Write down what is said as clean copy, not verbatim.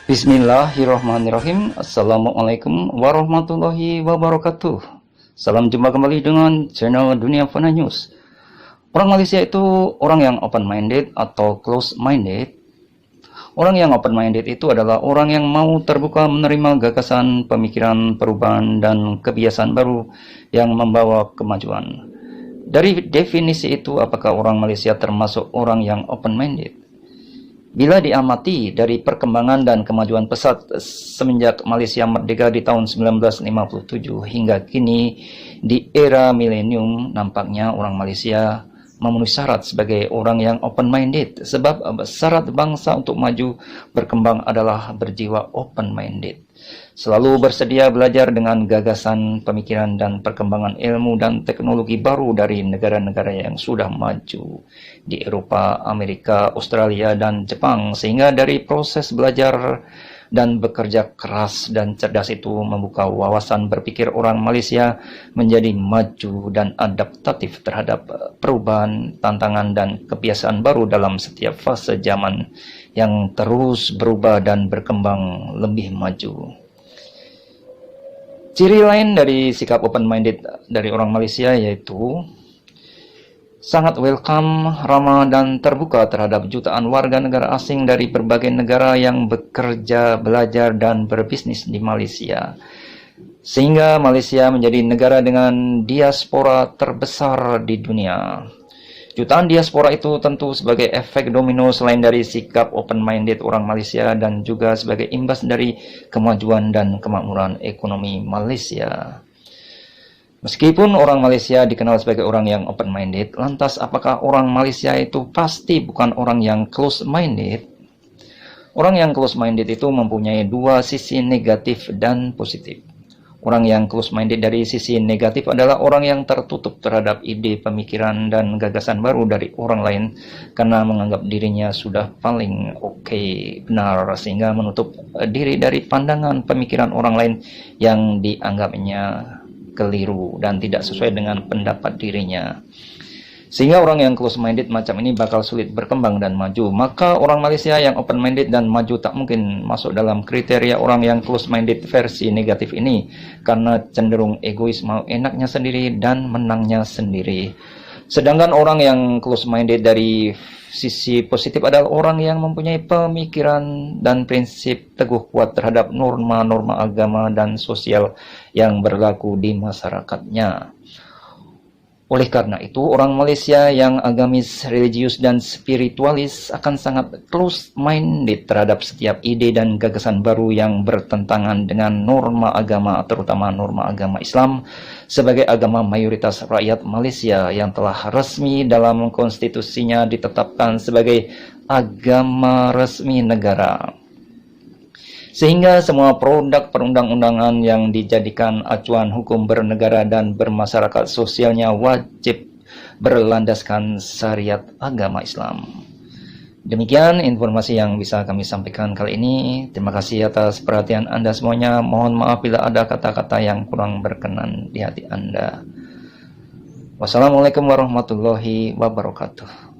Bismillahirrahmanirrahim. Assalamualaikum warahmatullahi wabarakatuh. Salam jumpa kembali dengan channel Dunia Fana News. Orang Malaysia itu orang yang open-minded atau close-minded. Orang yang open-minded itu adalah orang yang mau terbuka menerima gagasan, pemikiran, perubahan, dan kebiasaan baru yang membawa kemajuan. Dari definisi itu, apakah orang Malaysia termasuk orang yang open-minded? Bila diamati dari perkembangan dan kemajuan pesat semenjak Malaysia merdeka di tahun 1957 hingga kini di era milenium, nampaknya orang Malaysia memenuhi syarat sebagai orang yang open-minded, sebab syarat bangsa untuk maju berkembang adalah berjiwa open-minded. Selalu bersedia belajar dengan gagasan, pemikiran, dan perkembangan ilmu dan teknologi baru dari negara-negara yang sudah maju di Eropa, Amerika, Australia, dan Jepang, sehingga dari proses belajar dan bekerja keras dan cerdas itu membuka wawasan berpikir orang Malaysia menjadi maju dan adaptatif terhadap perubahan, tantangan, dan kebiasaan baru dalam setiap fase zaman yang terus berubah dan berkembang lebih maju. Ciri lain dari sikap open-minded dari orang Malaysia yaitu sangat welcome, ramah, dan terbuka terhadap jutaan warga negara asing dari berbagai negara yang bekerja, belajar, dan berbisnis di Malaysia. Sehingga Malaysia menjadi negara dengan diaspora terbesar di dunia. Jutaan diaspora itu tentu sebagai efek domino selain dari sikap open-minded orang Malaysia dan juga sebagai imbas dari kemajuan dan kemakmuran ekonomi Malaysia. Meskipun orang Malaysia dikenal sebagai orang yang open-minded, lantas apakah orang Malaysia itu pasti bukan orang yang close-minded? Orang yang close-minded itu mempunyai dua sisi negatif dan positif. Orang yang close-minded dari sisi negatif adalah orang yang tertutup terhadap ide, pemikiran, dan gagasan baru dari orang lain karena menganggap dirinya sudah paling benar, sehingga menutup diri dari pandangan pemikiran orang lain yang dianggapnya keliru dan tidak sesuai dengan pendapat dirinya. Sehingga orang yang close-minded macam ini bakal sulit berkembang dan maju. Maka orang Malaysia yang open-minded dan maju tak mungkin masuk dalam kriteria orang yang close-minded versi negatif ini, karena cenderung egois, mau enaknya sendiri dan menangnya sendiri. Sedangkan orang yang close-minded dari sisi positif adalah orang yang mempunyai pemikiran dan prinsip teguh kuat terhadap norma-norma agama dan sosial yang berlaku di masyarakatnya. Oleh karena itu, orang Malaysia yang agamis, religius, dan spiritualis akan sangat close-minded terhadap setiap ide dan gagasan baru yang bertentangan dengan norma agama, terutama norma agama Islam, sebagai agama mayoritas rakyat Malaysia yang telah resmi dalam konstitusinya ditetapkan sebagai agama resmi negara. Sehingga semua produk perundang-undangan yang dijadikan acuan hukum bernegara dan bermasyarakat sosialnya wajib berlandaskan syariat agama Islam. Demikian informasi yang bisa kami sampaikan kali ini. Terima kasih atas perhatian Anda semuanya. Mohon maaf bila ada kata-kata yang kurang berkenan di hati Anda. Wassalamualaikum warahmatullahi wabarakatuh.